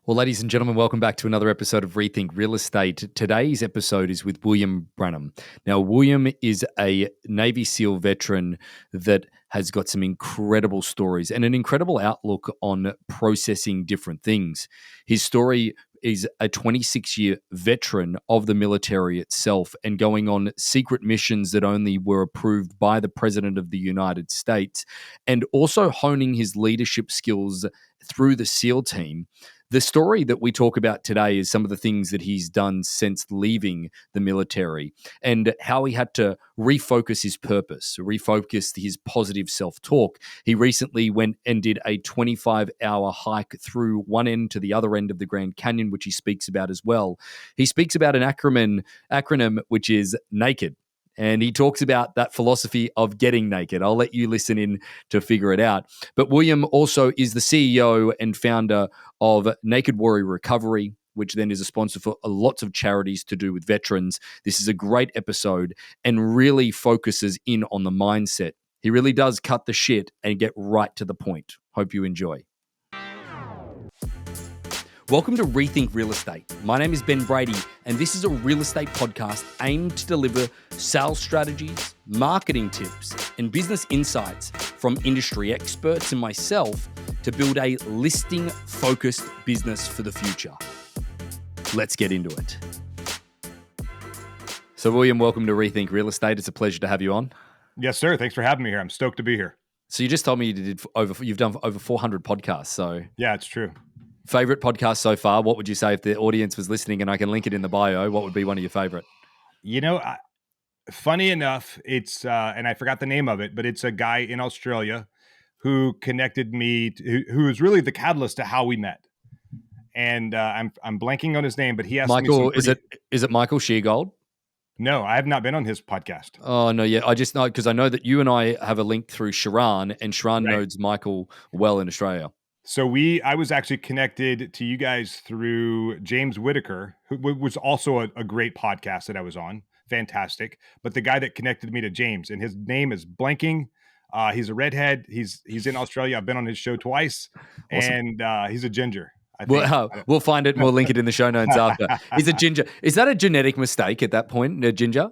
Well, ladies and gentlemen, welcome back to another episode of Rethink Real Estate. Today's episode is with William Branum. Now, William is a Navy SEAL veteran that has got some incredible stories and an incredible outlook on processing different things. His story is a 26-year veteran of the military itself and going on secret missions that only were approved by the President of the United States, and also honing his leadership skills through the SEAL team. The story that we talk about today is some of the things that he's done since leaving the military and how he had to refocus his purpose, refocus his positive self-talk. He recently went and did a 25-hour hike through one end to the other end of the Grand Canyon, which he speaks about as well. He speaks about an acronym which is NAKED. And he talks about that philosophy of getting naked. I'll let you listen in to figure it out. But William also is the CEO and founder of Naked Warrior Recovery, which then is a sponsor for lots of charities to do with veterans. This is a great episode and really focuses in on the mindset. He really does cut the shit and get right to the point. Hope you enjoy. Welcome to Rethink Real Estate. My name is Ben Brady, and this is a real estate podcast aimed to deliver sales strategies, marketing tips, and business insights from industry experts and myself to build a listing-focused business for the future. Let's get into it. So, William, welcome to Rethink Real Estate. It's a pleasure to have you on. Yes, sir. Thanks for having me here. I'm stoked to be here. So, you just told me you've done over 400 podcasts. So, yeah, it's true. Favorite podcast so far? What would you say if the audience was listening, and I can link it in the bio? What would be one of your favorite? You know, funny enough, it's and I forgot the name of it, but it's a guy in Australia who connected me, who is really the catalyst to how we met. And I'm blanking on his name, but he asked Michael. me. Is it Michael Sheargold? No, I have not been on his podcast. Oh no, yeah, I just know because I know that you and I have a link through Sharon, and Sharon knows Michael well in Australia. So I was actually connected to you guys through James Whitaker, who was also a great podcast that I was on. Fantastic. But the guy that connected me to James, and his name is blanking. He's a redhead. He's in Australia. I've been on his show twice. Awesome. And he's a ginger. We'll find it and we'll link it in the show notes after. He's a ginger. Is that a genetic mistake at that point? A ginger?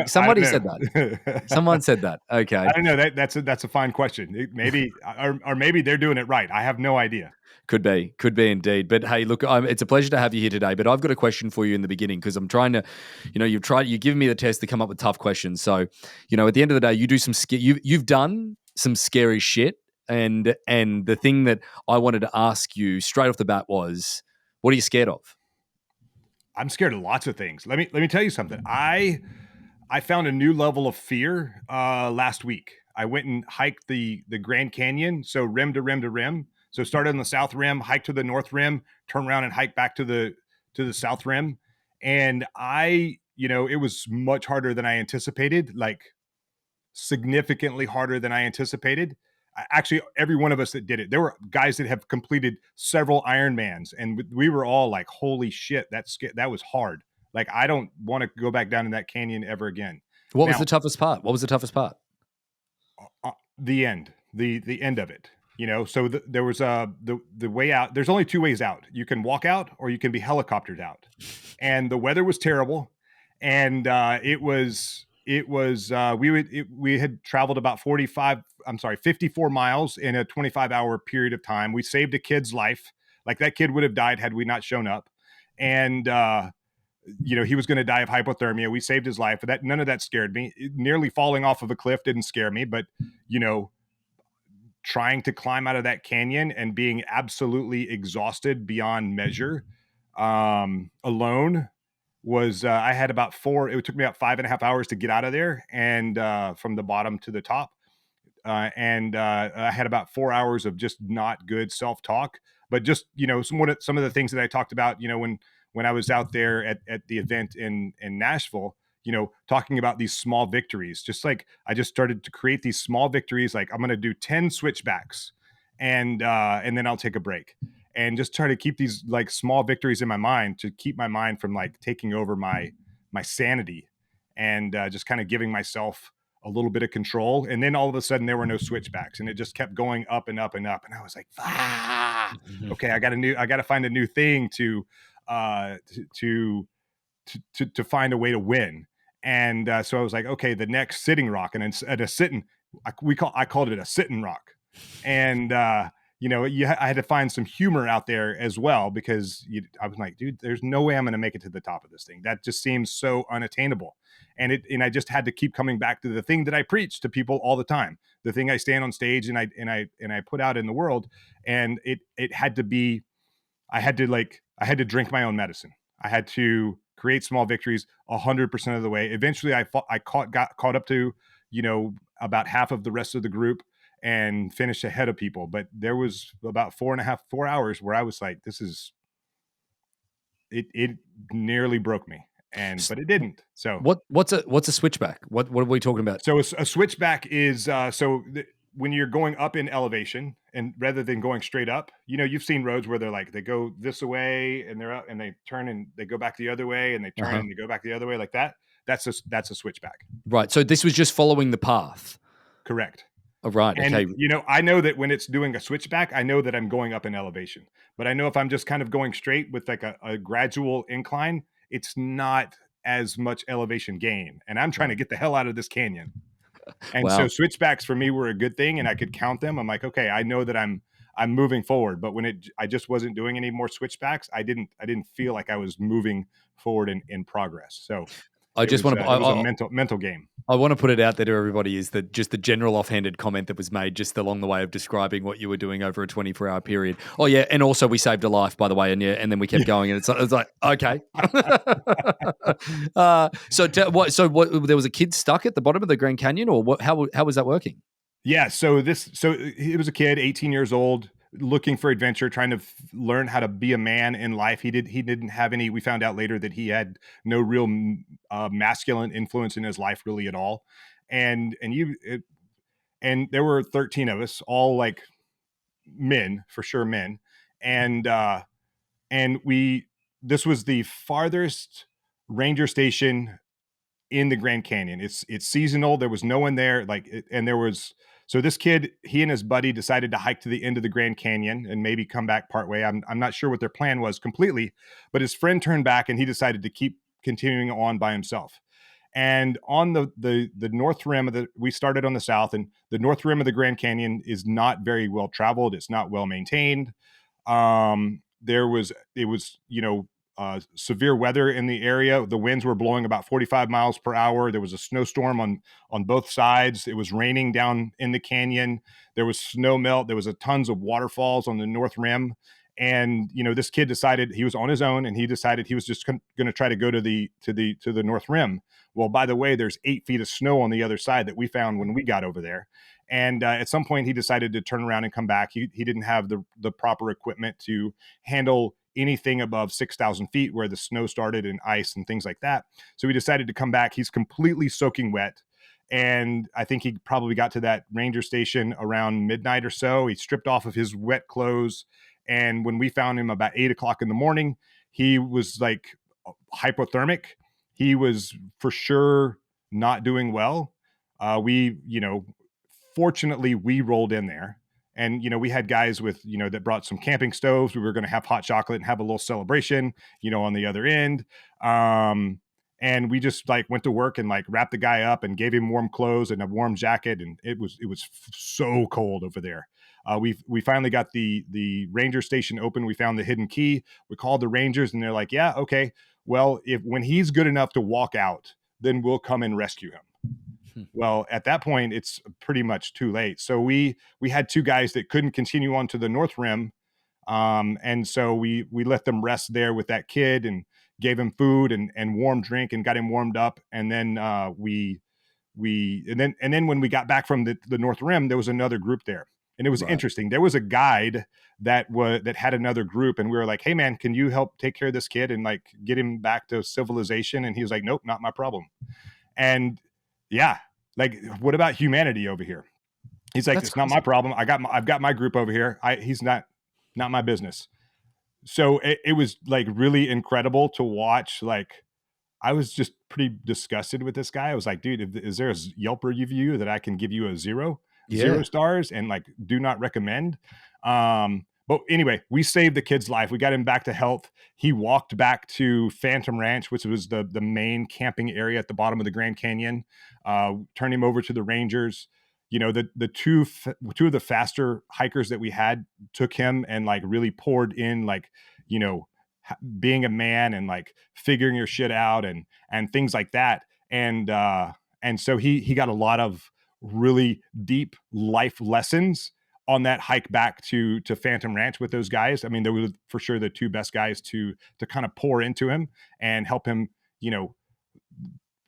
Somebody said that. Someone said that. Okay. I don't know. That's a fine question. Maybe or maybe they're doing it right. I have no idea. Could be indeed. But hey, look, it's a pleasure to have you here today. But I've got a question for you in the beginning because I'm trying to, you've given me the test to come up with tough questions. So, at the end of the day, you do you've done some scary shit. And the thing that I wanted to ask you straight off the bat was, what are you scared of? I'm scared of lots of things. Let me tell you something. I found a new level of fear last week. I went and hiked the Grand Canyon, so rim to rim to rim. So started on the south rim, hiked to the north rim, turn around and hike back to the south rim. And it was much harder than I anticipated, like significantly harder than I anticipated. Actually, every one of us that did it, there were guys that have completed several Ironmans, and we were all like, holy shit, that was hard. Like, I don't want to go back down in that canyon ever again. What was the toughest part? The end, the end of it. So there was the way out. There's only two ways out. You can walk out or you can be helicoptered out. And the weather was terrible. And we had traveled about 54 miles in a 25-hour period of time. We saved a kid's life. Like, that kid would have died had we not shown up. And, he was going to die of hypothermia. We saved his life. But none of that scared me. Nearly falling off of a cliff didn't scare me. But, trying to climb out of that canyon and being absolutely exhausted beyond measure alone was I had it took me about 5.5 hours to get out of there and from the bottom to the top. And I had about 4 hours of just not good self-talk, but just, some of the things that I talked about, when I was out there at the event in Nashville, talking about these small victories, just like I just started to create these small victories. Like, I'm going to do 10 switchbacks and then I'll take a break. And just try to keep these like small victories in my mind to keep my mind from like taking over my sanity and just kind of giving myself a little bit of control. And then all of a sudden there were no switchbacks, and it just kept going up and up and up. And I was like, okay, I got to find a new thing uh, to, to find a way to win. And so I was like, okay, the next sitting rock, and at a sitting, I called it a sitting rock. And, I had to find some humor out there as well, because I was like, dude, there's no way I'm going to make it to the top of this thing. That just seems so unattainable. And I just had to keep coming back to the thing that I preach to people all the time, the thing I stand on stage and I put out in the world. And it had to be, I had to drink my own medicine. I had to create small victories 100% of the way. Eventually got caught up to, about half of the rest of the group and finished ahead of people. But there was about 4 hours where I was like, it nearly broke me. But it didn't. So what's a switchback? What are we talking about? So a switchback is when you're going up in elevation, and rather than going straight up, you've seen roads where they go this way and they're up, and they turn and they go back the other way, and they turn and they go back the other way like that. That's a switchback. Right. So this was just following the path. Correct. Oh, right. And, okay. I know that when it's doing a switchback, I know that I'm going up in elevation. But I know if I'm just kind of going straight with like a gradual incline, it's not as much elevation gain. And I'm trying to get the hell out of this canyon. And so switchbacks for me were a good thing, and I could count them. I'm like, okay, I know that I'm moving forward. But when I just wasn't doing any more switchbacks, I didn't feel like I was moving forward in progress. So it was a mental game. I want to put it out there to everybody, is that just the general offhanded comment that was made just along the way of describing what you were doing over a 24-hour period. Oh yeah, and also we saved a life, by the way, and then we kept going, and it's like okay. So there was a kid stuck at the bottom of the Grand Canyon, or what? How was that working? Yeah, so it was a kid, 18 years old, looking for adventure, trying to learn how to be a man in life. He didn't have any. We found out later that he had no real masculine influence in his life really at all. And there were 13 of us, all like men, for sure, men. And this was the farthest ranger station in the Grand Canyon. It's seasonal. There was no one there. So this kid, he and his buddy decided to hike to the end of the Grand Canyon and maybe come back partway. I'm not sure what their plan was completely, but his friend turned back and he decided to keep continuing on by himself. And on the north rim we started on the south, and the north rim of the Grand Canyon is not very well traveled. It's not well maintained. It was severe weather in the area. The winds were blowing about 45 miles per hour. There was a snowstorm on both sides. It was raining down in the canyon. There was snow melt. There was tons of waterfalls on the north rim. And this kid decided he was on his own, and he decided he was just going to try to go to the north rim. Well, by the way, there's 8 feet of snow on the other side that we found when we got over there. And at some point, he decided to turn around and come back. He didn't have the proper equipment to handle anything above 6,000 feet where the snow started and ice and things like that. So he decided to come back. He's completely soaking wet. And I think he probably got to that ranger station around midnight or so. He stripped off of his wet clothes. And when we found him about 8 o'clock in the morning, he was like hypothermic. He was for sure not doing well. Fortunately, we rolled in there. And, we had guys with, that brought some camping stoves. We were going to have hot chocolate and have a little celebration, on the other end. And we just went to work and wrapped the guy up and gave him warm clothes and a warm jacket. And it was so cold over there. We finally got the ranger station open. We found the hidden key. We called the rangers, and they're like, yeah, okay. Well, when he's good enough to walk out, then we'll come and rescue him. Well, at that point, it's pretty much too late. So we had 2 guys that couldn't continue on to the north rim. And so we let them rest there with that kid and gave him food and warm drink and got him warmed up. And then and then when we got back from the north rim, there was another group there. And it was interesting. There was a guide that had another group, and we were like, hey man, can you help take care of this kid and get him back to civilization? And he was like, nope, not my problem. And yeah, what about humanity over here? He's like, it's not my problem. I've got my group over here. He's not my business. So it was really incredible to watch. I was just pretty disgusted with this guy. I was like, dude, is there a Yelp review that I can give you a zero Yeah. stars and like do not recommend? But anyway, we saved the kid's life. We got him back to health. He walked back to Phantom Ranch, which was the main camping area at the bottom of the Grand Canyon. Turned him over to the Rangers. You know, the two of the faster hikers that we had took him and like really poured in, like, you know, being a man and like figuring your shit out and things like that. And so he got a lot of really deep life lessons on that hike back to Phantom Ranch with those guys. I mean, they were for sure the two best guys to kind of pour into him and help him, you know,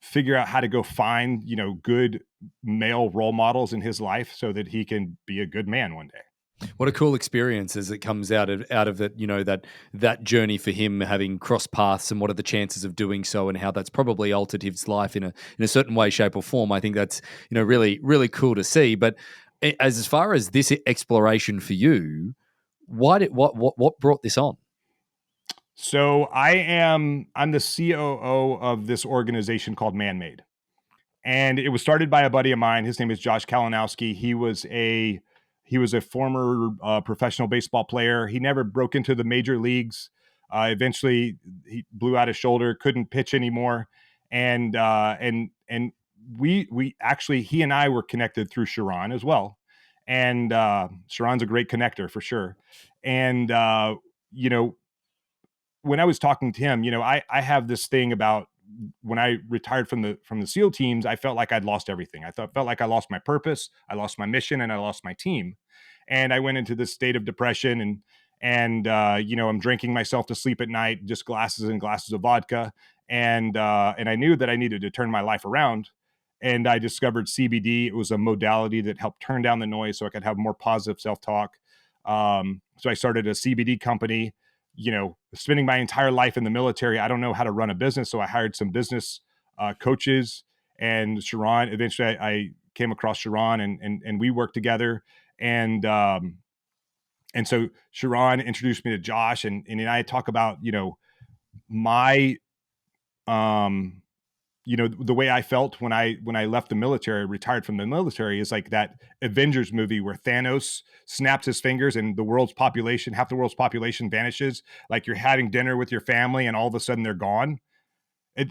figure out how to go find, you know, good male role models in his life so that he can be a good man one day. What a cool experience as it comes out of it, you know, that journey for him having crossed paths, and what are the chances of doing so, and how that's probably altered his life in a certain way, shape, or form. I think that's, you know, really, really cool to see. But as far as this exploration for you, what brought this on? So I'm the COO of this organization called Man-Made. And it was started by a buddy of mine. His name is Josh Kalinowski. He was a former professional baseball player. He never broke into the major leagues. Eventually, he blew out his shoulder, couldn't pitch anymore, and we actually, he and I were connected through Sharon as well. And Sharon's a great connector for sure. And you know, when I was talking to him, you know, I have this thing about when I retired from the SEAL teams, I felt like I'd lost everything. Felt like I lost my purpose, I lost my mission, and I lost my team. And I went into this state of depression, and you know, I'm drinking myself to sleep at night, just glasses and glasses of vodka. And I knew that I needed to turn my life around. And I discovered CBD. It was a modality that helped turn down the noise so I could have more positive self-talk. So I started a CBD company. You know, spending my entire life in the military, I don't know how to run a business. So I hired some business coaches, and Sharon, eventually I came across Sharon, and we worked together. And so Sharon introduced me to Josh, and I talk about, you know, my, um, you know, the way I felt when I left the military, retired from the military, is like that Avengers movie where Thanos snaps his fingers and half the world's population vanishes. Like you're having dinner with your family and all of a sudden they're gone.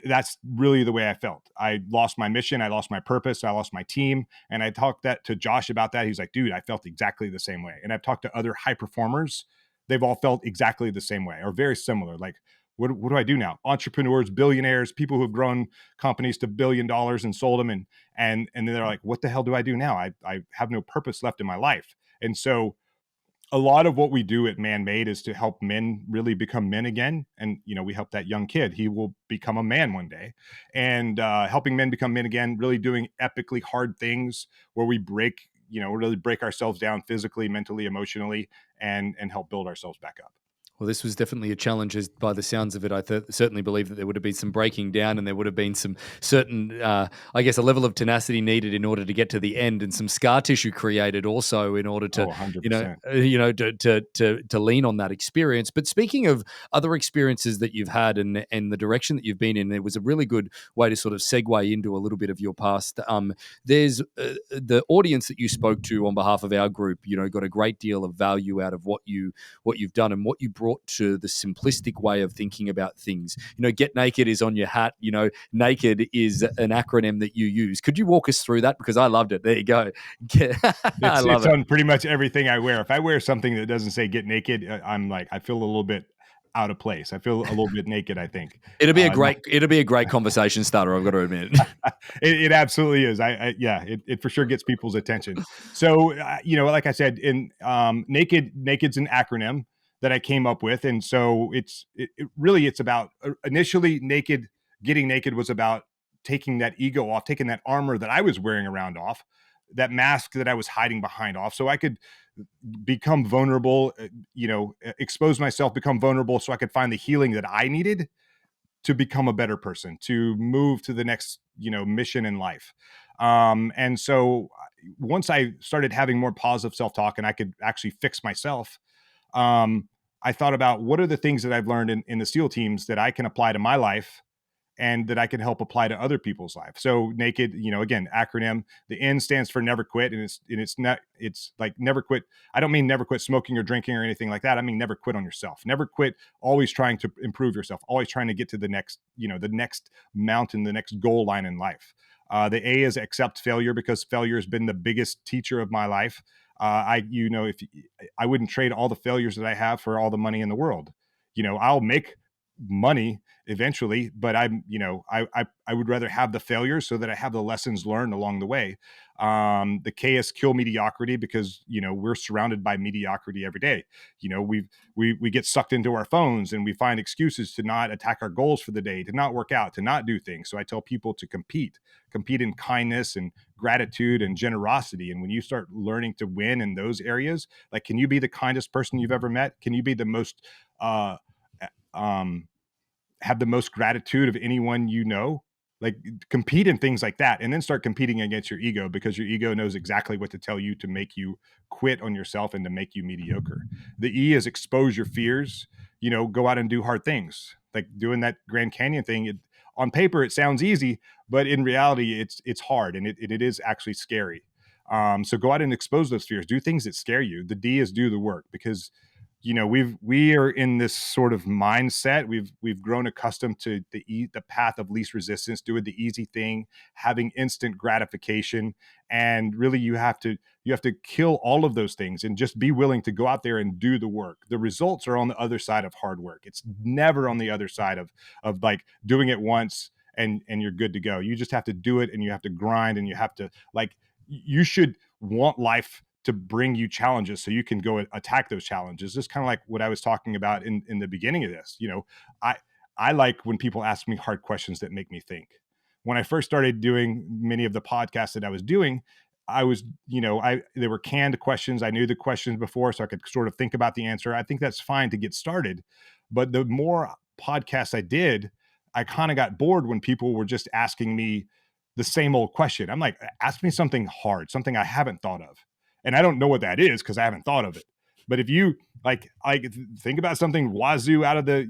That's really the way I felt. I lost my mission. I lost my purpose. I lost my team. And I talked that to Josh about that. He's like, dude, I felt exactly the same way. And I've talked to other high performers. They've all felt exactly the same way or very similar. Like, what do I do now? Entrepreneurs, billionaires, people who've grown companies to $1 billion and sold them. And then they're like, what the hell do I do now? I have no purpose left in my life. And so a lot of what we do at Man-Made is to help men really become men again. And, you know, we help that young kid. He will become a man one day. And helping men become men again, really doing epically hard things where we really break ourselves down physically, mentally, emotionally, and help build ourselves back up. Well, this was definitely a challenge, as by the sounds of it. I certainly believe that there would have been some breaking down, and there would have been some certain, I guess, a level of tenacity needed in order to get to the end, and some scar tissue created also in order to, Oh, you know, 100%. to lean on that experience. But speaking of other experiences that you've had and the direction that you've been in, there was a really good way to sort of segue into a little bit of your past. There's the audience that you spoke to on behalf of our group, you know, got a great deal of value out of what you've done and what you brought to the simplistic way of thinking about things. You know, get naked is on your hat. You know, naked is an acronym that you use. Could you walk us through that? Because I loved it. There you go. I love It's it. on pretty much everything I wear. If I wear something that doesn't say get naked, I'm like, I feel a little bit out of place. I feel a little bit naked, I think. It'll be a great conversation starter, I've got to admit. It absolutely is. Yeah, it for sure gets people's attention. So, you know, like I said, naked's an acronym that I came up with. And so it's about initially getting naked was about taking that ego off, taking that armor that I was wearing around off, that mask that I was hiding behind off, so I could become vulnerable, expose myself, become vulnerable, so I could find the healing that I needed to become a better person, to move to the next, mission in life. And so once I started having more positive self-talk and I could actually fix myself, I thought about what are the things that I've learned in the SEAL teams that I can apply to my life and that I can help apply to other people's life. So naked, again, acronym, the N stands for never quit. And it's like never quit. I don't mean never quit smoking or drinking or anything like that. I mean, never quit on yourself, never quit, always trying to improve yourself, always trying to get to the next, the next mountain, the next goal line in life. The A is accept failure, because failure has been the biggest teacher of my life. If I wouldn't trade all the failures that I have for all the money in the world. I'll make money eventually, but I would rather have the failures so that I have the lessons learned along the way. The K is kill mediocrity, because we're surrounded by mediocrity every day. We get sucked into our phones and we find excuses to not attack our goals for the day, to not work out, to not do things. So I tell people to compete in kindness and gratitude and generosity. And when you start learning to win in those areas, like, can you be the kindest person you've ever met? Can you be the most have the most gratitude of anyone you know? Like, compete in things like that, and then start competing against your ego, because your ego knows exactly what to tell you to make you quit on yourself and to make you mediocre. The E is expose your fears. Go out and do hard things, like doing that Grand Canyon thing. On paper it sounds easy, but in reality it's hard, and it is actually scary. So go out and expose those fears. Do things that scare you. The D is do the work, because we are in this sort of mindset. We've grown accustomed to the path of least resistance, doing the easy thing, having instant gratification. And really you have to kill all of those things and just be willing to go out there and do the work. The results are on the other side of hard work. It's never on the other side of like doing it once and you're good to go. You just have to do it, and you have to grind, and you have to, like, you should want life to bring you challenges so you can go attack those challenges. Just kind of like what I was talking about in the beginning of this. I like when people ask me hard questions that make me think. When I first started doing many of the podcasts that I was doing, I was, they were canned questions. I knew the questions before, so I could sort of think about the answer. I think that's fine to get started. But the more podcasts I did, I kind of got bored when people were just asking me the same old question. I'm like, ask me something hard, something I haven't thought of. And I don't know what that is because I haven't thought of it. But if you like think about something wazoo out of the,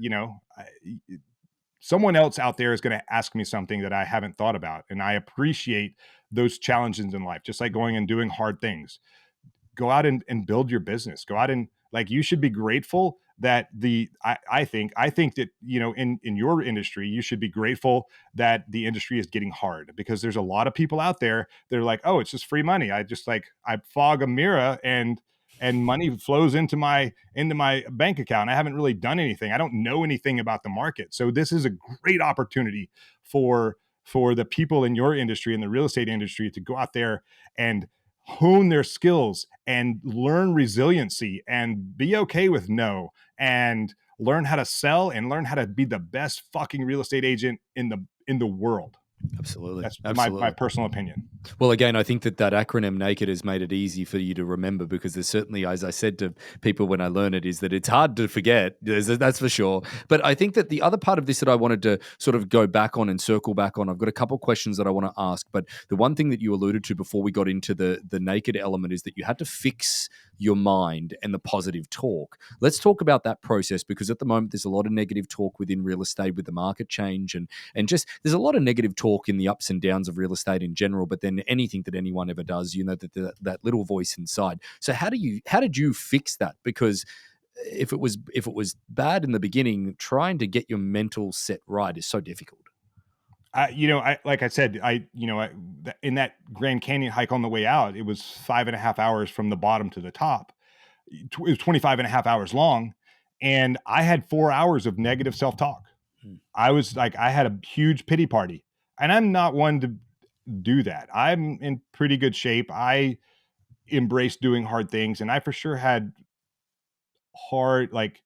someone else out there is going to ask me something that I haven't thought about. And I appreciate those challenges in life, just like going and doing hard things. Go out and build your business. Go out and, like, you should be grateful that I think that, in your industry, you should be grateful that the industry is getting hard, because there's a lot of people out there that are like, oh, it's just free money. I fog a mirror and money flows into my bank account. I haven't really done anything. I don't know anything about the market. So this is a great opportunity for the people in your industry, in the real estate industry, to go out there and hone their skills and learn resiliency and be okay with no, and learn how to sell and learn how to be the best fucking real estate agent in the world. Absolutely. That's Absolutely. my personal opinion. Well, again, I think that acronym NAKED has made it easy for you to remember, because there's certainly, as I said to people when I learn it, is that it's hard to forget. That's for sure. But I think that the other part of this that I wanted to sort of go back on and circle back on, I've got a couple questions that I want to ask. But the one thing that you alluded to before we got into the NAKED element is that you had to fix your mind and the positive talk. Let's talk about that process, because at the moment there's a lot of negative talk within real estate with the market change, and just there's a lot of negative talk in the ups and downs of real estate in general. But then anything that anyone ever does, that little voice inside. So how did you fix that? Because if it was bad in the beginning, trying to get your mental set right is so difficult. Like I said, in that Grand Canyon hike on the way out, it was 5.5 hours from the bottom to the top. It was 25 and a half hours long. And I had 4 hours of negative self-talk. I was like, I had a huge pity party, and I'm not one to do that. I'm in pretty good shape. I embrace doing hard things. And I for sure had hard, like,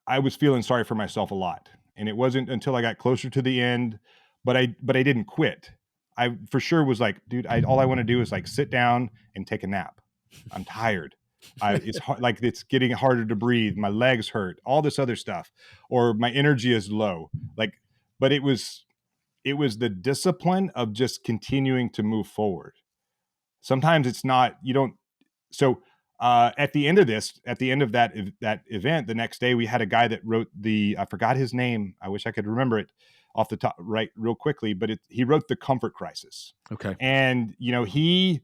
I was feeling sorry for myself a lot. And it wasn't until I got closer to the end, but I didn't quit. I for sure was like, dude, all I want to do is like sit down and take a nap. I'm tired. It's hard, like it's getting harder to breathe. My legs hurt, all this other stuff, or my energy is low. Like, but it was the discipline of just continuing to move forward. Sometimes it's not, you don't. So at the end of that event, the next day we had a guy that wrote I forgot his name. I wish I could remember it. off the top right real quickly, but he wrote The Comfort Crisis. Okay. And, he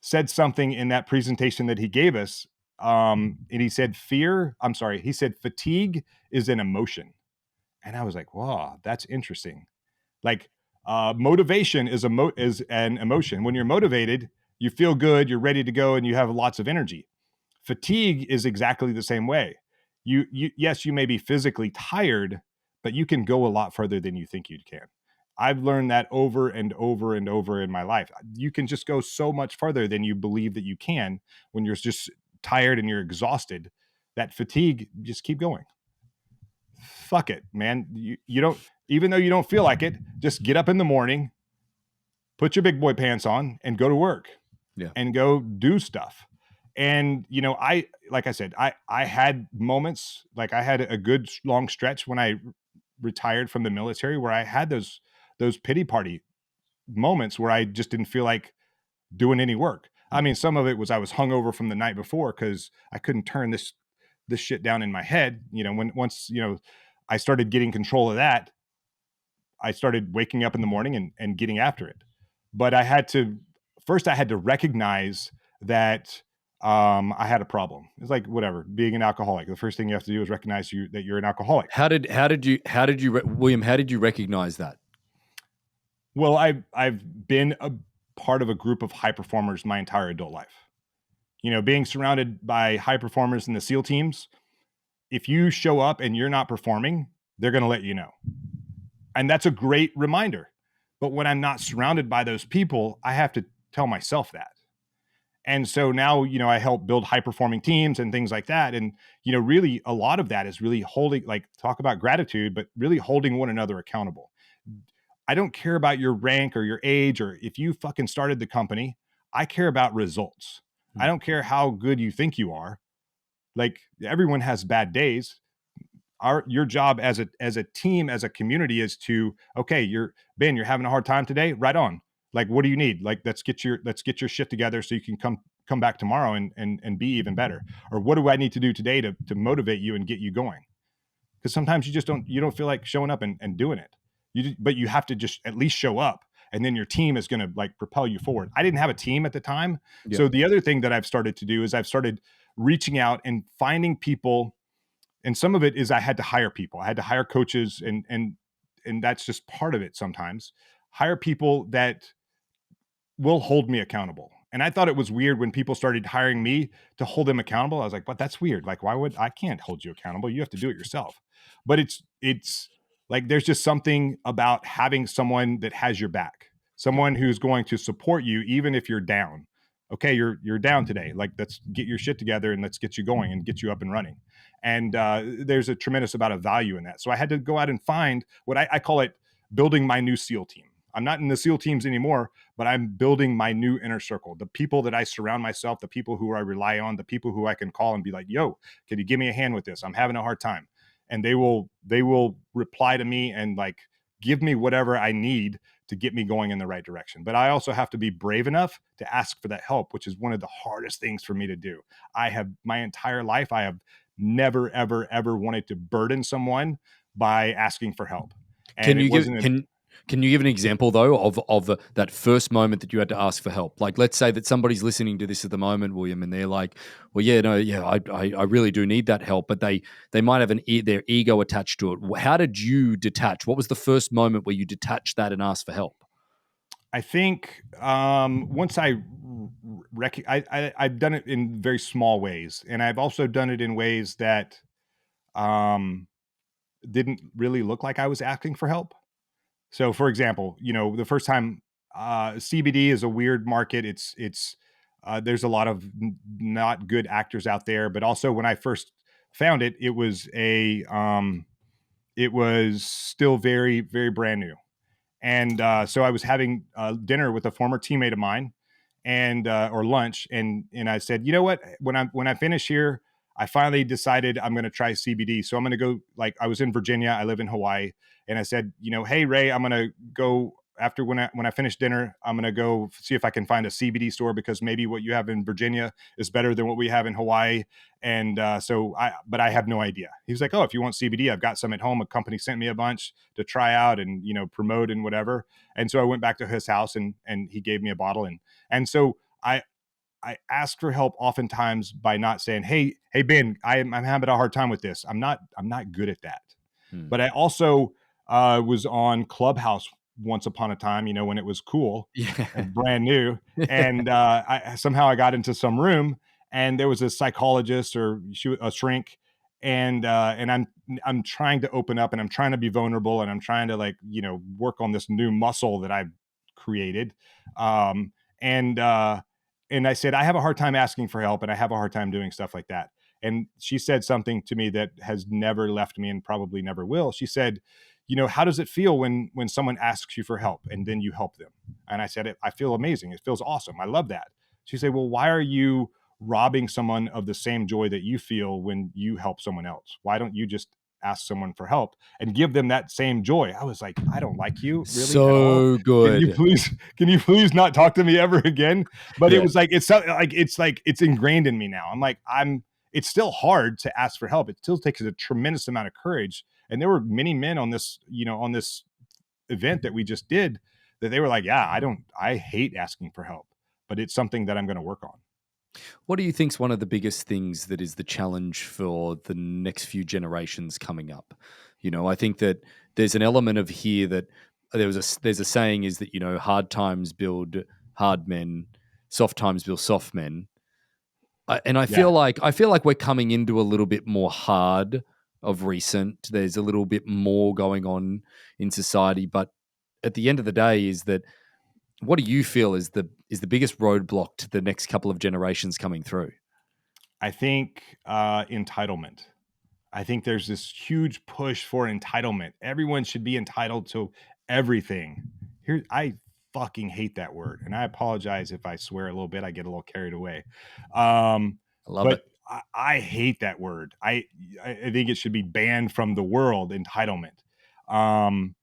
said something in that presentation that he gave us. And he said, he said, fatigue is an emotion. And I was like, wow, that's interesting. Like, motivation is an emotion. When you're motivated, you feel good, you're ready to go, and you have lots of energy. Fatigue is exactly the same way. Yes, you may be physically tired, but you can go a lot further than you think you can. I've learned that over and over and over in my life. You can just go so much further than you believe that you can when you're just tired and you're exhausted. That fatigue, just keep going. Fuck it, man. You don't, even though you don't feel like it, just get up in the morning, put your big boy pants on, and go to work. Yeah. And go do stuff. And like I said, I had moments, like I had a good long stretch when I retired from the military where I had those pity party moments where I just didn't feel like doing any work. I mean, some of it was I was hungover from the night before because I couldn't turn this shit down in my head. Once I started getting control of that, I started waking up in the morning and getting after it. But I had to recognize that I had a problem. It's like whatever, being an alcoholic. The first thing you have to do is recognize that you're an alcoholic. William, how did you recognize that? Well, I've been a part of a group of high performers my entire adult life. Being surrounded by high performers in the SEAL teams, if you show up and you're not performing, they're going to let you know. And that's a great reminder. But when I'm not surrounded by those people, I have to tell myself that. And so now, I help build high performing teams and things like that. And, really a lot of that is really holding, like, talk about gratitude, but really holding one another accountable. I don't care about your rank or your age or if you fucking started the company. I care about results. I don't care how good you think you are. Like, everyone has bad days. Your job as a team, as a community, is to, okay, you're having a hard time today, right on. Like, what do you need? Like, let's get your shit together so you can come back tomorrow and be even better. Or what do I need to do today to motivate you and get you going? Because sometimes you just don't feel like showing up and doing it. But you have to just at least show up, and then your team is going to, like, propel you forward. I didn't have a team at the time. Yeah. So the other thing that I've started to do is I've started reaching out and finding people. And some of it is I had to hire people. I had to hire coaches, and that's just part of it sometimes. Hire people that will hold me accountable. And I thought it was weird when people started hiring me to hold them accountable. I was like, but that's weird. Like, I can't hold you accountable. You have to do it yourself. But it's like, there's just something about having someone that has your back, someone who's going to support you, even if you're down. Okay, you're down today. Like, let's get your shit together and let's get you going and get you up and running. And there's a tremendous amount of value in that. So I had to go out and find what I call it, building my new SEAL team. I'm not in the SEAL teams anymore, but I'm building my new inner circle. The people that I surround myself, the people who I rely on, the people who I can call and be like, yo, can you give me a hand with this? I'm having a hard time. And they will reply to me and, like, give me whatever I need to get me going in the right direction. But I also have to be brave enough to ask for that help, which is one of the hardest things for me to do. I have, my entire life, I have never, ever, ever wanted to burden someone by asking for help. And Can you give an example, though, of that first moment that you had to ask for help? Like, let's say that somebody's listening to this at the moment, William, and they're like, well, I really do need that help, but they might have their ego attached to it. How did you detach? What was the first moment where you detached that and asked for help? I think once I've done it in very small ways, and I've also done it in ways that didn't really look like I was asking for help. So, for example, the first time, CBD is a weird market. It's there's a lot of not good actors out there, but also when I first found it, it was it was still very, very brand new. And so I was having dinner with a former teammate of mine, and or lunch, and I said, you know what? When I finish here, I finally decided I'm going to try CBD. So I'm going to go. Like, I was in Virginia, I live in Hawaii, and I said, hey Ray, I'm going to go after when I finish dinner, I'm gonna go see if I can find a CBD store, because maybe what you have in Virginia is better than what we have in Hawaii. And but I have no idea. He was like, oh, if you want CBD, I've got some at home. A company sent me a bunch to try out and promote and whatever. And so I went back to his house, and he gave me a bottle. And so I ask for help oftentimes by not saying, hey Ben, I'm having a hard time with this. I'm not good at that. Hmm. But I also was on Clubhouse once upon a time, when it was cool Yeah. and brand new. And I got into some room, and there was a psychologist, or a shrink, and I'm trying to open up, and I'm trying to be vulnerable, and I'm trying to work on this new muscle that I've created. Um, and and I said, I have a hard time asking for help, and I have a hard time doing stuff like that. And she said something to me that has never left me and probably never will. She said, how does it feel when someone asks you for help and then you help them? And I said, I feel amazing. It feels awesome. I love that. She said, well, why are you robbing someone of the same joy that you feel when you help someone else? Why don't you just ask someone for help and give them that same joy? I was like, I don't like you really at all. So Can you good. please not talk to me ever again? But it Yeah. was like, it's ingrained in me now. I'm like, it's still hard to ask for help. It still takes a tremendous amount of courage. And there were many men on this, on this event that we just did, that they were like, yeah, I hate asking for help, but it's something that I'm going to work on. What do you think's one of the biggest things that is the challenge for the next few generations coming up? I think that there's an element of here that there's a saying is that hard times build hard men, soft times build soft men. And I Yeah. feel like we're coming into a little bit more hard of recent. There's a little bit more going on in society, but at the end of the day, is that what do you feel is the biggest roadblock to the next couple of generations coming through? I think entitlement. I think there's this huge push for entitlement. Everyone should be entitled to everything. I fucking hate that word, and I apologize if I swear a little bit. I get a little carried away, I love but it. I hate that word. I think it should be banned from the world. Entitlement. Um,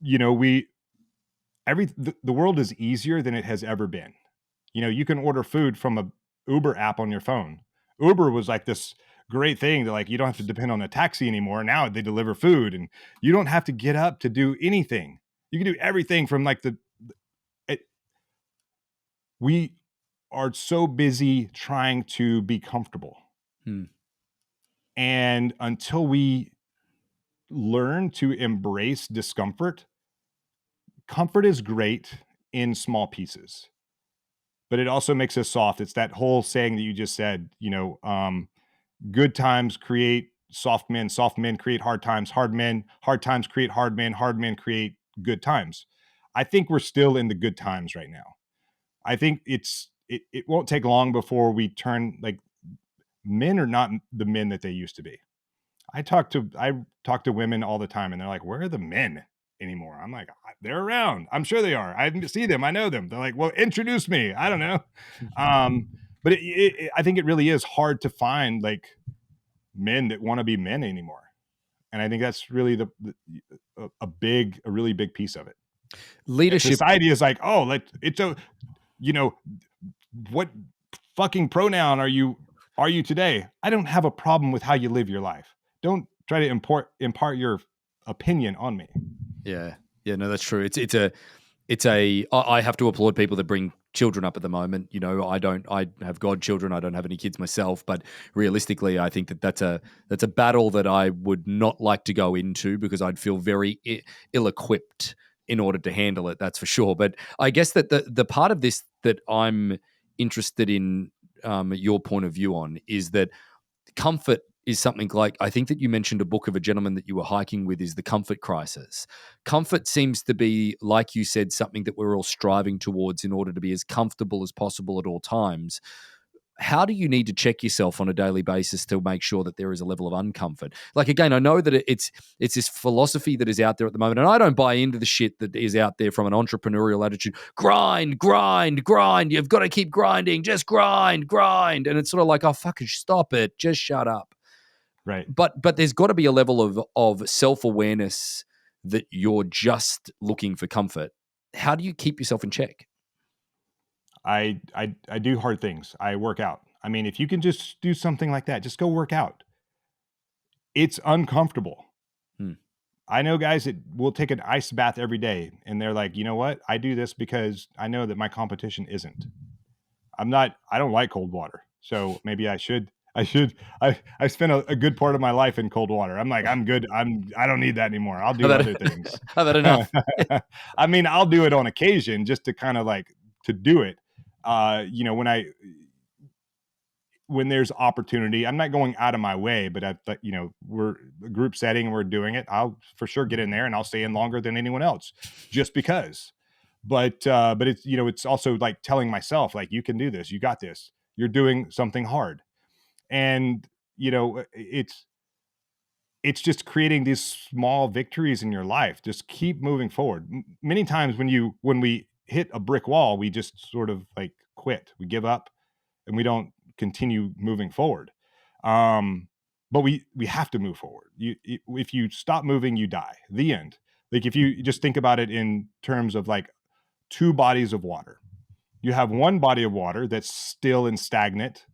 we the world is easier than it has ever been. You can order food from a Uber app on your phone. Uber was like this great thing that, like, you don't have to depend on a taxi anymore. Now they deliver food, and you don't have to get up to do anything. You can do everything from it, we are so busy trying to be comfortable. Hmm. And until we learn to embrace discomfort, comfort is great in small pieces, but it also makes us soft. It's that whole saying that you just said, good times create soft men create hard times create hard men create good times. I think we're still in the good times right now. I think it won't take long before we turn, like, men are not the men that they used to be. I talk to women all the time, and they're like, where are the men anymore? I'm like, they're around. I'm sure they are. I see them. I know them. They're like, well, introduce me. I don't know. Um, but I think it really is hard to find, like, men that want to be men anymore. And I think that's really a really big piece of it. And Leadership. society is like, oh, like, it's you know, what fucking pronoun are you today? I don't have a problem with how you live your life. Don't try to impart your opinion on me. Yeah, yeah, no, that's true. I have to applaud people that bring children up at the moment. I have godchildren. I don't have any kids myself, but realistically, I think that that's a battle that I would not like to go into, because I'd feel very ill-equipped in order to handle it. That's for sure. But I guess that the part of this that I'm interested in, your point of view on, is that comfort is something like, I think that you mentioned a book of a gentleman that you were hiking with, is The Comfort Crisis. Comfort seems to be, like you said, something that we're all striving towards in order to be as comfortable as possible at all times. How do you need to check yourself on a daily basis to make sure that there is a level of uncomfort? Like, again, I know that it's this philosophy that is out there at the moment, and I don't buy into the shit that is out there from an entrepreneurial attitude. Grind, grind, grind. You've got to keep grinding. Just grind, grind. And it's sort of like, oh, fucking stop it. Just shut up. Right. But there's got to be a level of self-awareness that you're just looking for comfort, how do you keep yourself in check? I do hard things. I work out. I mean, if you can just do something like that, just go work out. It's uncomfortable. Hmm. I know guys that will take an ice bath every day and they're like, you know what? I do this because I know that my competition isn't. I don't like cold water. So maybe I spent a good part of my life in cold water. I'm like, I'm good. I don't need that anymore. I'll I've do had, other things. I've had enough. I mean, I'll do it on occasion just to kind of like to do it. When there's opportunity, I'm not going out of my way, but we're a group setting and we're doing it. I'll for sure get in there and I'll stay in longer than anyone else just because. But it's also like telling myself, like, you can do this, you got this, you're doing something hard. And, it's just creating these small victories in your life. Just keep moving forward. Many times when we hit a brick wall, we just sort of like quit, we give up and we don't continue moving forward. Um, but we have to move forward. If you stop moving, you die. The end. Like if you just think about it in terms of like two bodies of water, you have one body of water that's still and stagnant,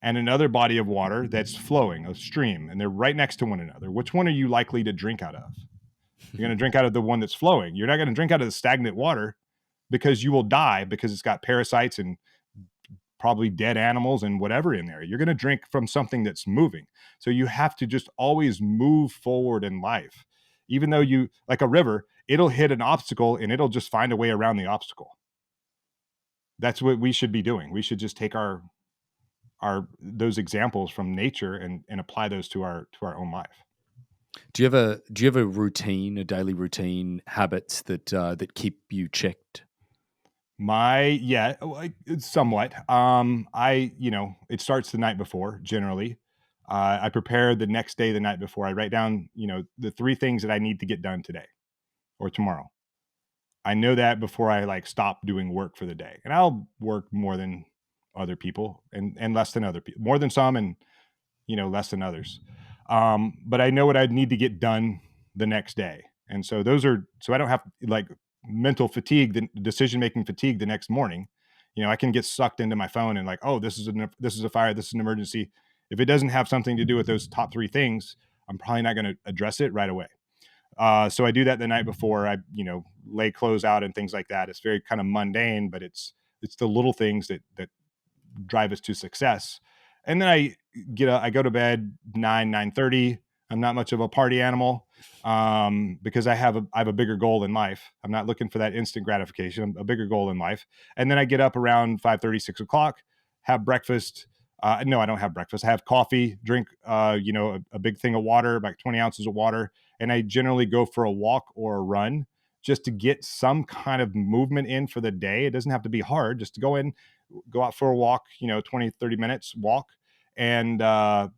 and another body of water that's flowing, a stream, and they're right next to one another. Which one are you likely to drink out of? You're going to drink out of the one that's flowing. You're not going to drink out of the stagnant water because you will die because it's got parasites and probably dead animals and whatever in there. You're going to drink from something that's moving. So you have to just always move forward in life. Even though you, like a river, it'll hit an obstacle and it'll just find a way around the obstacle. That's what we should be doing. We should just take our those examples from nature and apply those to our own life. Do you have a routine, a daily routine, habits that keep you checked? Somewhat. It starts the night before generally. I prepare the next day, the night before. I write down, the three things that I need to get done today or tomorrow. I know that before I like stop doing work for the day. And I'll work more than other people and less than other people, more than some and less than others. But I know what I need to get done the next day. And so so I don't have like mental fatigue, the decision making fatigue the next morning. I can get sucked into my phone and like, oh, this is a fire, this is an emergency. If it doesn't have something to do with those top three things, I'm probably not going to address it right away. So I do that the night before. I lay clothes out and things like that. It's very kind of mundane, but it's the little things that drive us to success. And then I go to bed 9:30. I'm not much of a party animal because I have a bigger goal in life. I'm not looking for that instant gratification. A bigger goal in life. And then I get up around 5:30, 6 o'clock, have breakfast. No, I don't have breakfast. I have coffee, drink, a big thing of water, about 20 ounces of water. And I generally go for a walk or a run just to get some kind of movement in for the day. It doesn't have to be hard, just to go out for a walk, 20, 30 minutes walk. And, I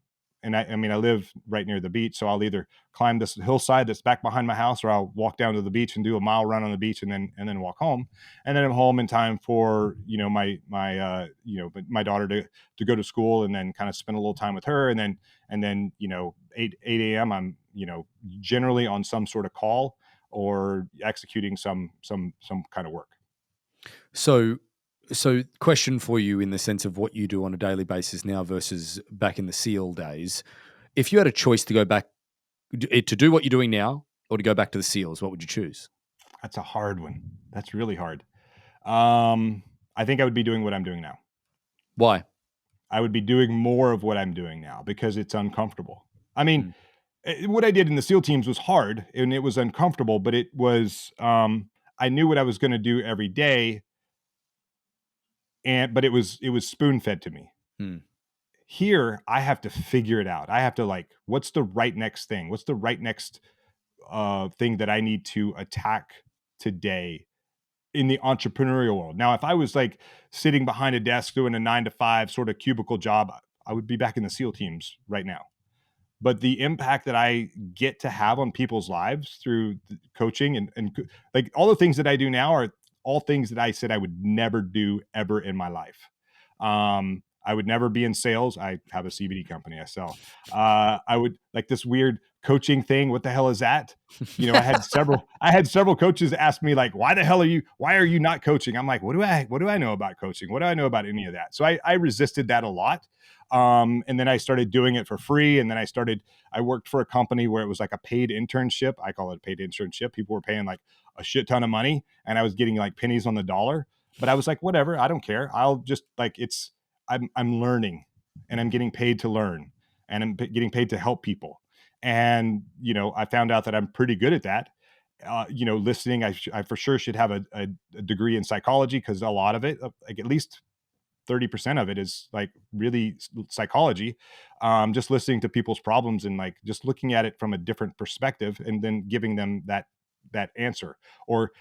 mean, I live right near the beach, so I'll either climb this hillside that's back behind my house, or I'll walk down to the beach and do a mile run on the beach, and then walk home. And then I'm home in time for my daughter to go to school, and then kind of spend a little time with her, and then 8 a.m. I'm generally on some sort of call or executing some kind of work. So, question for you in the sense of what you do on a daily basis now versus back in the SEAL days. If you had a choice to go back to do what you're doing now or to go back to the SEALs, what would you choose? That's a hard one. That's really hard. I think I would be doing what I'm doing now. Why? I would be doing more of what I'm doing now because it's uncomfortable. I mean, Mm. what I did in the SEAL teams was hard and it was uncomfortable, but it was, I knew what I was going to do every day. But it was spoon fed to me. Mm. Here, I have to figure it out. I have to like, what's the right next thing? What's the right next thing that I need to attack today in the entrepreneurial world? Now, if I was like sitting behind a desk doing a 9 to 5 sort of cubicle job, I would be back in the SEAL teams right now. But the impact that I get to have on people's lives through coaching and like all the things that I do now are all things that I said I would never do ever in my life. I would never be in sales. I have a CBD company I sell. I would like this weird coaching thing. What the hell is that? You know, I had several coaches ask me like, why are you not coaching? I'm like, what do I know about coaching? What do I know about any of that? So I resisted that a lot. And then I started doing it for free. And then I worked for a company where it was like a paid internship. I call it a paid internship. People were paying like a shit ton of money and I was getting like pennies on the dollar, but I was like, whatever, I don't care. I'll just like, I'm learning and I'm getting paid to learn and I'm getting paid to help people. And, you know, I found out that I'm pretty good at that. You know, listening, I for sure should have a degree in psychology because a lot of it, like at least 30% of it is like really psychology. Just listening to people's problems and like just looking at it from a different perspective and then giving them that answer or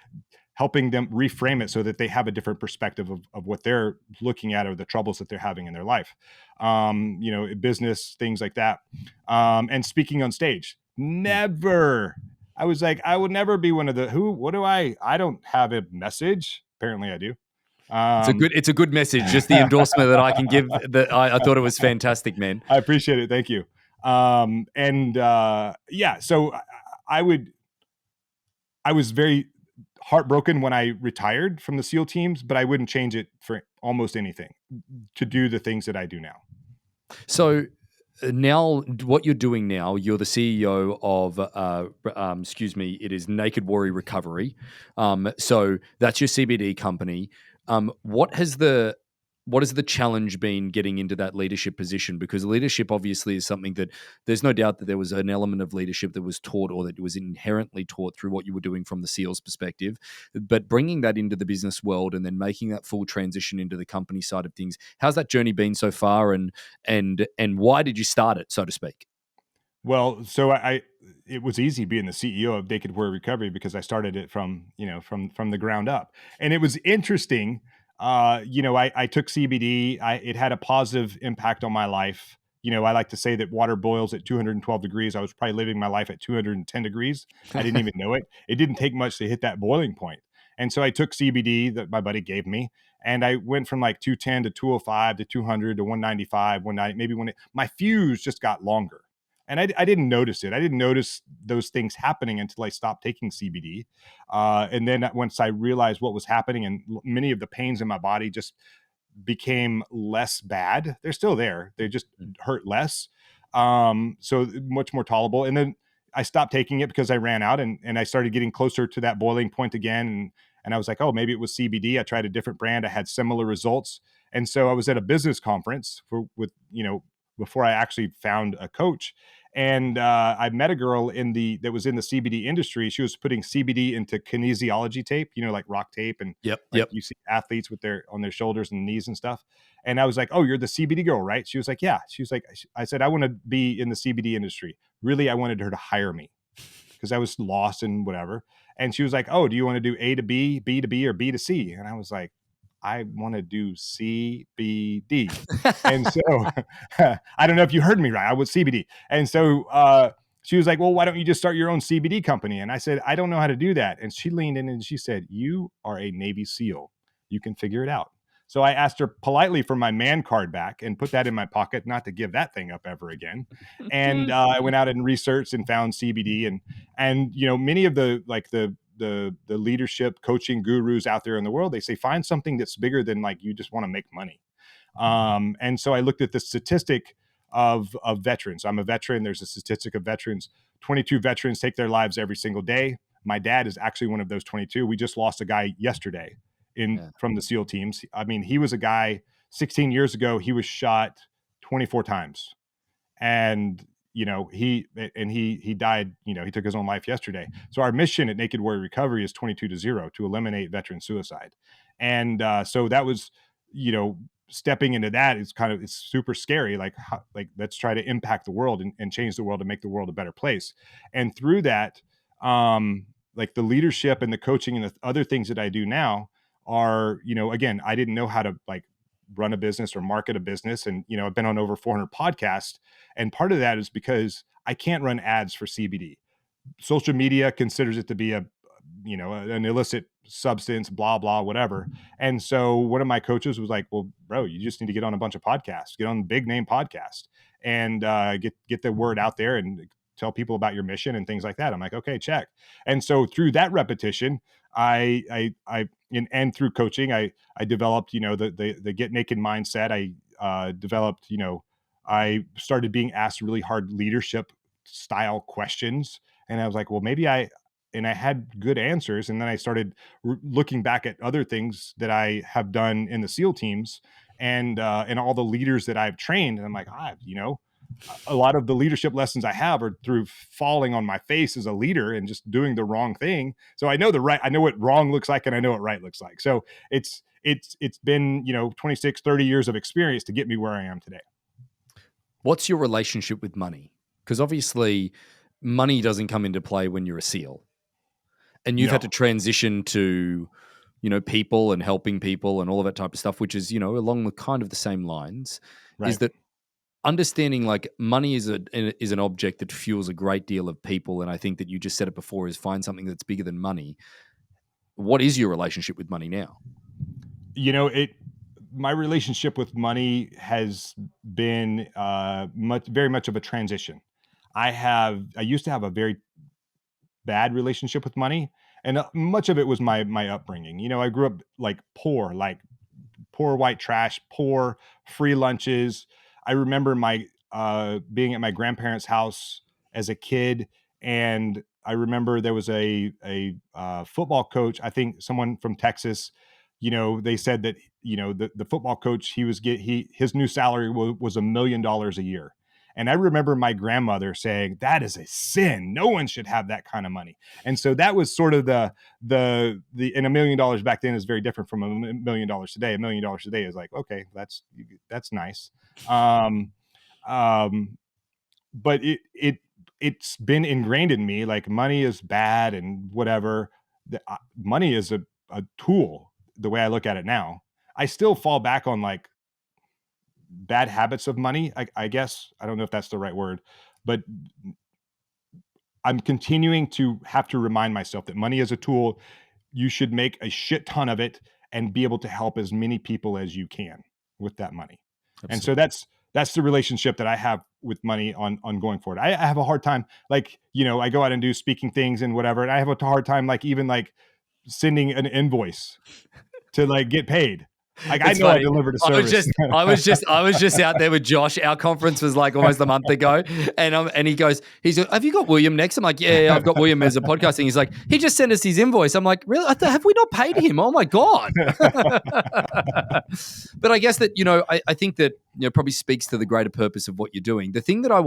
helping them reframe it so that they have a different perspective of what they're looking at or the troubles that they're having in their life. You know, business, things like that. And speaking on stage, never. I was like, I would never be one of the what do I don't have a message. Apparently I do. It's a good message. Just the endorsement that I can give. That I thought it was fantastic, man. I appreciate it. Thank you. Yeah, so I would, I was very heartbroken when I retired from the SEAL teams, but I wouldn't change it for almost anything to do the things that I do now. So now, what you're doing now, you're the CEO of, excuse me, it is Naked Warrior Recovery. So that's your CBD company. What has the challenge been getting into that leadership position? Because leadership obviously is something that there's no doubt that there was an element of leadership that was taught or that was inherently taught through what you were doing from the SEALs perspective. But bringing that into the business world and then making that full transition into the company side of things, how's that journey been so far? And why did you start it, so to speak? Well, so it was easy being the CEO of Naked Warrior Recovery because I started it from, you know, from the ground up. And it was interesting. You know, I took CBD. It had a positive impact on my life. You know, I like to say that water boils at 212 degrees. I was probably living my life at 210 degrees. I didn't even know it. It didn't take much to hit that boiling point. And so I took CBD that my buddy gave me, and I went from like 210 to 205 to 200 to 195, 190. Maybe my fuse just got longer. And I didn't notice it. I didn't notice those things happening until I stopped taking CBD. And then once I realized what was happening and many of the pains in my body just became less bad. They're still there. They just hurt less. So much more tolerable. And then I stopped taking it because I ran out and I started getting closer to that boiling point again. And I was like, oh, maybe it was CBD. I tried a different brand. I had similar results. And so I was at a business conference before I actually found a coach. And I met a girl that was in the CBD industry. She was putting CBD into kinesiology tape, you know, like rock tape, and Yep, like yep. you see athletes with on their shoulders and knees and stuff. And I was like, "Oh, you're the CBD girl, right?" She was like, "Yeah." She was like, "I said I want to be in the CBD industry." Really, I wanted her to hire me because I was lost and whatever. And she was like, "Oh, do you want to do A to B, B to B, or B to C?" And I was like, "I want to do CBD." And so I don't know if you heard me right. I was CBD. And so she was like, "Well, why don't you just start your own CBD company?" And I said, "I don't know how to do that." And she leaned in and she said, "You are a Navy SEAL. You can figure it out." So I asked her politely for my man card back and put that in my pocket, not to give that thing up ever again. And I went out and researched and found CBD, and you know, many of the leadership coaching gurus out there in the world, they say find something that's bigger than like you just want to make money. And so I looked at the statistic of veterans. I'm a veteran. There's a statistic of veterans. 22 veterans take their lives every single day. My dad is actually one of those 22. We just lost a guy yesterday Yeah. from the SEAL teams. I mean, he was a guy 16 years ago. He was shot 24 times, and you know he died. You know, he took his own life yesterday. So our mission at Naked Warrior Recovery is 22-0 to eliminate veteran suicide. And so that was, you know, stepping into that is it's super scary. Like let's try to impact the world and change the world and make the world a better place. And through that, like the leadership and the coaching and the other things that I do now are, you know, again, I didn't know how to like run a business or market a business. And, you know, I've been on over 400 podcasts. And part of that is because I can't run ads for CBD. Social media considers it to be an illicit substance, blah, blah, whatever. And so one of my coaches was like, well, bro, you just need to get on a bunch of podcasts, get on big name podcasts and get the word out there and tell people about your mission and things like that. I'm like, okay, check. And so through that repetition, and through coaching, I developed, the get naked mindset. I developed, I started being asked really hard leadership style questions. And I was like, well, and I had good answers. And then I started looking back at other things that I have done in the SEAL teams and all the leaders that I've trained. And I'm like, a lot of the leadership lessons I have are through falling on my face as a leader and just doing the wrong thing. So I know what wrong looks like and I know what right looks like. So it's been, 26, 30 years of experience to get me where I am today. What's your relationship with money? Because obviously money doesn't come into play when you're a SEAL. And you've had No. to transition to, people and helping people and all of that type of stuff, which is, along the kind of the same lines, Right. is that understanding like money is an object that fuels a great deal of people. And I think that you just said it before is find something that's bigger than money. What is your relationship with money now? My relationship with money has been very much of a transition. I used to have a very bad relationship with money, and much of it was my upbringing. I grew up like poor white trash, poor free lunches. I remember my being at my grandparents' house as a kid, and I remember there was a football coach. I think someone from Texas. They said that the football coach his new salary was $1 million a year. And I remember my grandmother saying, that is a sin. No one should have that kind of money. And so that was sort of and $1 million back then is very different from $1 million today. $1 million today is like, okay, that's nice. But it's been ingrained in me. Like money is bad and whatever. Money is a tool the way I look at it now. I still fall back on like bad habits of money, I guess. I don't know if that's the right word, but I'm continuing to have to remind myself that money is a tool. You should make a shit ton of it and be able to help as many people as you can with that money. And so Absolutely. that's the relationship that I have with money on going forward. I have a hard time, like, I go out and do speaking things and whatever, and I have a hard time, like, even like sending an invoice to like get paid. Like, I It's know I funny. delivered a I was service. just, I was just, I was just out there with Josh. Our conference was like almost a month ago, and he goes, he's like, "Have you got William next?" I'm like, "Yeah, I've got William as a podcasting." He's like, "He just sent us his invoice." I'm like, "Really? Have we not paid him? Oh my god!" But I guess that I think that probably speaks to the greater purpose of what you're doing. The thing that I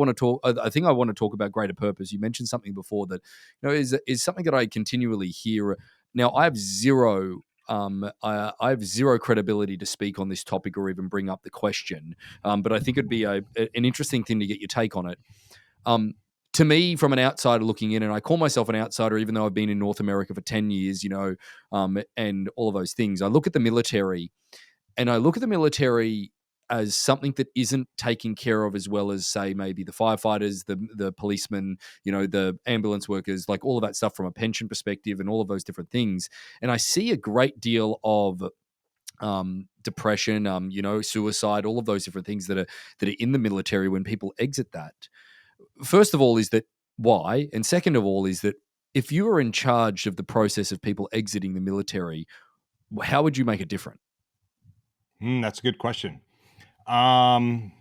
think I want to talk about greater purpose. You mentioned something before that is something that I continually hear. Now I have I have zero credibility to speak on this topic or even bring up the question, but I think it'd be an interesting thing to get your take on it. To me, from an outsider looking in, and I call myself an outsider, even though I've been in North America for 10 years, and all of those things. I look at the military, and I look at the military as something that isn't taken care of as well as, say, maybe the firefighters, the policemen, the ambulance workers, like all of that stuff from a pension perspective and all of those different things. And I see a great deal of depression, suicide, all of those different things that are in the military when people exit that. First of all, is that why? And second of all, is that if you are in charge of the process of people exiting the military, how would you make it different? That's a good question. Um,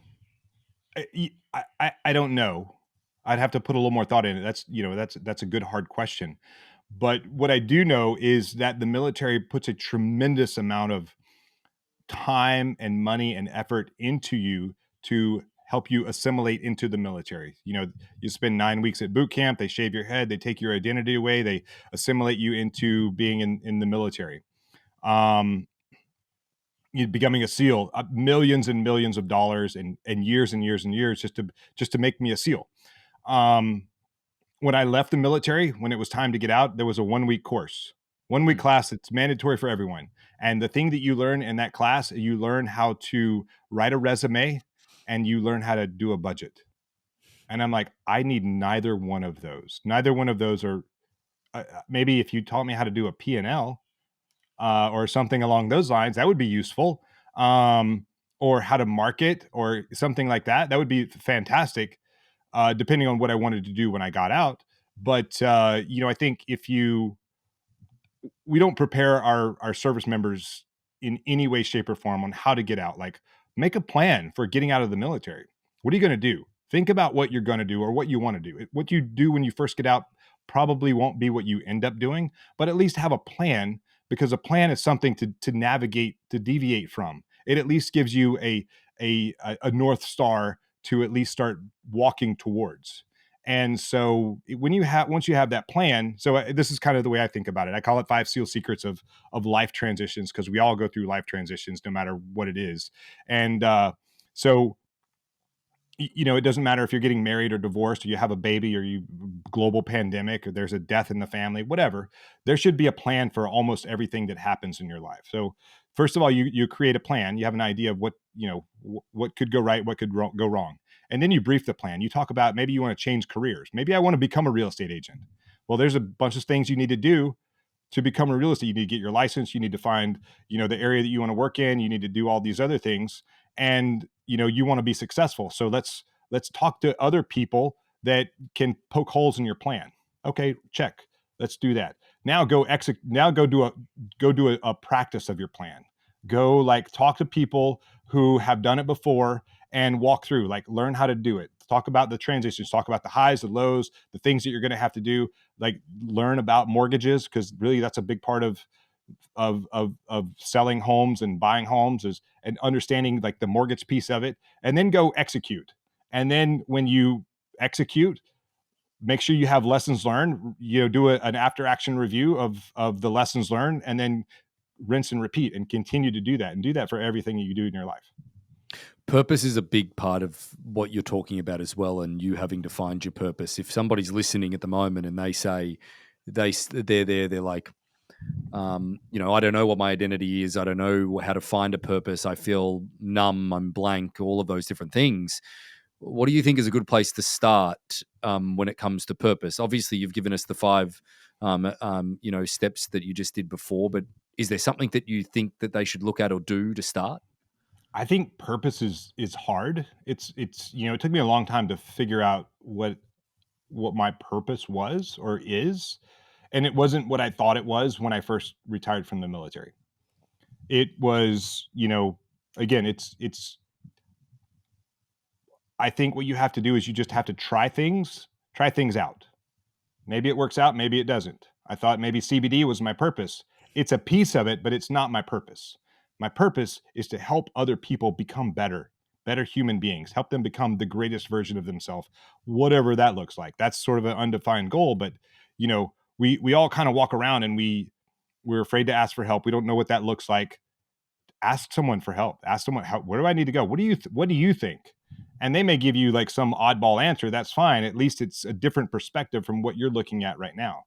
I don't know. I'd have to put a little more thought in it. That's a good hard question. But what I do know is that the military puts a tremendous amount of time and money and effort into you to help you assimilate into the military. You spend 9 weeks at boot camp, they shave your head, they take your identity away, they assimilate you into being in the military. You becoming a SEAL, millions and millions of dollars and years and years and years just to make me a SEAL. When I left the military, when it was time to get out, there was a 1 week course, 1 week class. It's mandatory for everyone. And the thing that you learn in that class, you learn how to write a resume and you learn how to do a budget. And I'm like, I need neither one of those. Neither one of those are maybe if you taught me how to do a P&L, or something along those lines. That would be useful. Um, or how to market or something like that. That would be fantastic, depending on what I wanted to do when I got out. But I think we don't prepare our service members in any way, shape, or form on how to get out. Like, make a plan for getting out of the military. What are you going to do? Think about what you're going to do or what you want to do. What you do when you first get out probably won't be what you end up doing, but at least have a plan, because a plan is something to navigate, to deviate from. It at least gives you a north star to at least start walking towards. And so once you have that plan, so this is kind of the way I think about it. I call it 5 SEAL secrets of life transitions, because we all go through life transitions no matter what it is. And so it doesn't matter if you're getting married or divorced, or you have a baby, or you global pandemic, or there's a death in the family, whatever. There should be a plan for almost everything that happens in your life. So first of all, you create a plan. You have an idea of what could go right, what could go wrong, and then you brief the plan. You talk about, maybe you want to change careers. Maybe I want to become a real estate agent. Well, there's a bunch of things you need to do to become a real estate. You need to get your license. You need to find, the area that you want to work in. You need to do all these other things, and you want to be successful. So let's talk to other people that can poke holes in your plan. Okay, check. Let's do that. Now go execute. Now go do a practice of your plan. Go, like, talk to people who have done it before and walk through. Like, learn how to do it. Talk about the transitions. Talk about the highs, the lows, the things that you're going to have to do. Like, learn about mortgages, because really that's a big part of selling homes and buying homes, is and understanding, like, the mortgage piece of it. And then go execute. And then when you execute, make sure you have lessons learned. Do an after action review of the lessons learned, and then rinse and repeat, and continue to do that, and do that for everything that you do in your life. Purpose is a big part of what you're talking about as well, and you having to find your purpose. If somebody's listening at the moment and they say they're like, I don't know what my identity is. I don't know how to find a purpose. I feel numb. I'm blank. All of those different things. What do you think is a good place to start when it comes to purpose? Obviously, you've given us the 5, steps that you just did before. But is there something that you think that they should look at or do to start? I think purpose is hard. It's it took me a long time to figure out what my purpose was or is, and it wasn't what I thought it was when I first retired from the military. It was, again, it's I think what you have to do is you just have to try things out. Maybe it works out, maybe it doesn't. I thought maybe CBD was my purpose. It's a piece of it, but it's not my purpose. My purpose is to help other people become better human beings, help them become the greatest version of themselves, whatever that looks like. That's sort of an undefined goal, but we all kind of walk around and we're afraid to ask for help. We don't know what that looks like. Ask someone for help. Ask someone, where do I need to go? What do you think? And they may give you, like, some oddball answer. That's fine. At least it's a different perspective from what you're looking at right now.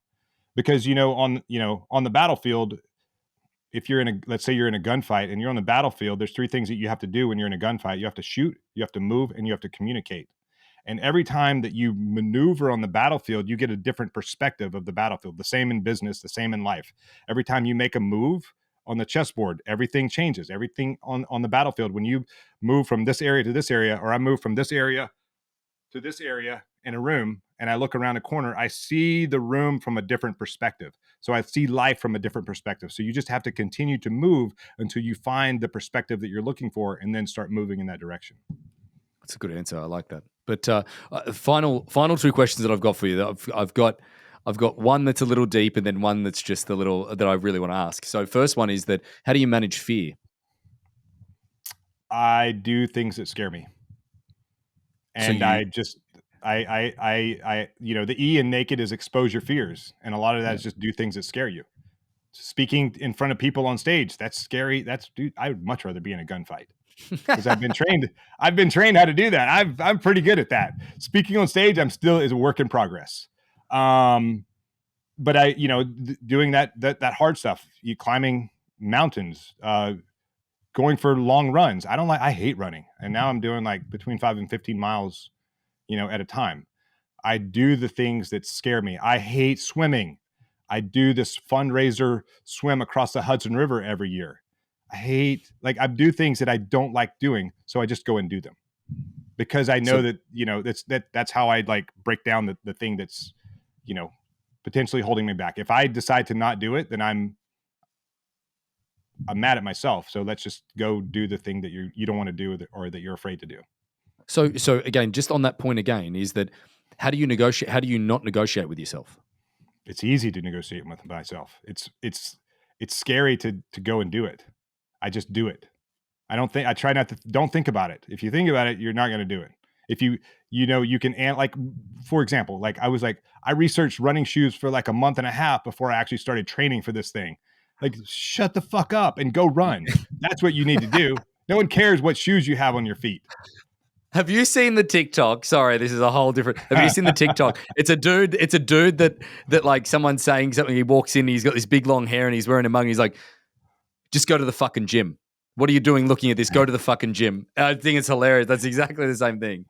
Because on the battlefield, if you're in a let's say you're in a gunfight and you're on the battlefield, there's 3 things that you have to do when you're in a gunfight. You have to shoot, you have to move, and you have to communicate. And every time that you maneuver on the battlefield, you get a different perspective of the battlefield. The same in business, the same in life. Every time you make a move on the chessboard, everything changes. Everything on the battlefield, when you move from this area to this area, or I move from this area to this area in a room, and I look around a corner, I see the room from a different perspective. So I see life from a different perspective. So you just have to continue to move until you find the perspective that you're looking for, and then start moving in that direction. That's a good answer. I like that. But final 2 questions that I've got for you. I've got one that's a little deep, and then one that's just a little that I really want to ask. So first one is that, how do you manage fear? I do things that scare me. So And you, I just the E in naked is expose your fears, and a lot of that yeah. is just do things that scare you. Speaking in front of people on stage, that's scary. Dude, I would much rather be in a gunfight, because I've been trained how to do that. I'm pretty good at that. Speaking on stage, I'm still is a work in progress. But doing that hard stuff, you climbing mountains, going for long runs. I hate running. And now I'm doing, like, between 5 and 15 miles, at a time. I do the things that scare me. I hate swimming. I do this fundraiser swim across the Hudson River every year. I do things that I don't like doing, so I just go and do them because I know So, that, that's how I like break down the thing that's, potentially holding me back. If I decide to not do it, then I'm mad at myself. So let's just go do the thing that you don't want to do or that you're afraid to do. so again, just on that point again, is that how do you negotiate? How do you not negotiate with yourself? It's easy to negotiate with myself. It's scary to go and do it. I just do it. I try not to, don't think about it. If you think about it, you're not going to do it. If you can, like, for example, like I researched running shoes for like a month and a half before I actually started training for this thing. Like, shut the fuck up and go run. That's what you need to do. No one cares what shoes you have on your feet. Have you seen the TikTok? Sorry, this is a whole different. Have you seen the TikTok? It's a dude that like someone's saying something. He walks in, he's got this big long hair and he's wearing a mug. And he's like, just go to the fucking gym. What are you doing looking at this? Go to the fucking gym. I think it's hilarious. That's exactly the same thing.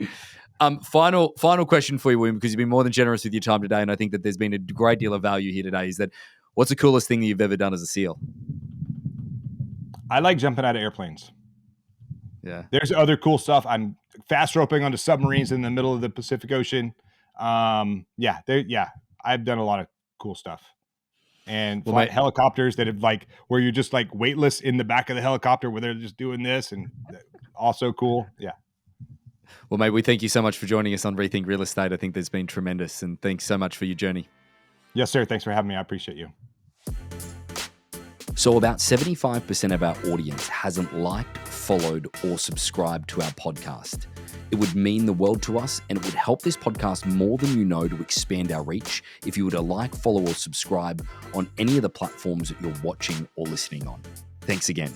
Final question for you, William, because you've been more than generous with your time today. And I think that there's been a great deal of value here today, is that what's the coolest thing that you've ever done as a SEAL? I like jumping out of airplanes. Yeah. There's other cool stuff. I'm fast roping onto submarines in the middle of the Pacific Ocean. I've done a lot of cool stuff. And fly helicopters that have like where you're just like weightless in the back of the helicopter where they're just doing this, and also cool. Yeah. Well, mate, we thank you so much for joining us on Rethink Real Estate. I think there's been tremendous, and thanks so much for your journey. Yes, sir. Thanks for having me. I appreciate you. So about 75% of our audience hasn't liked, followed, or subscribed to our podcast. It would mean the world to us, and it would help this podcast more than you know to expand our reach if you were to like, follow, or subscribe on any of the platforms that you're watching or listening on. Thanks again.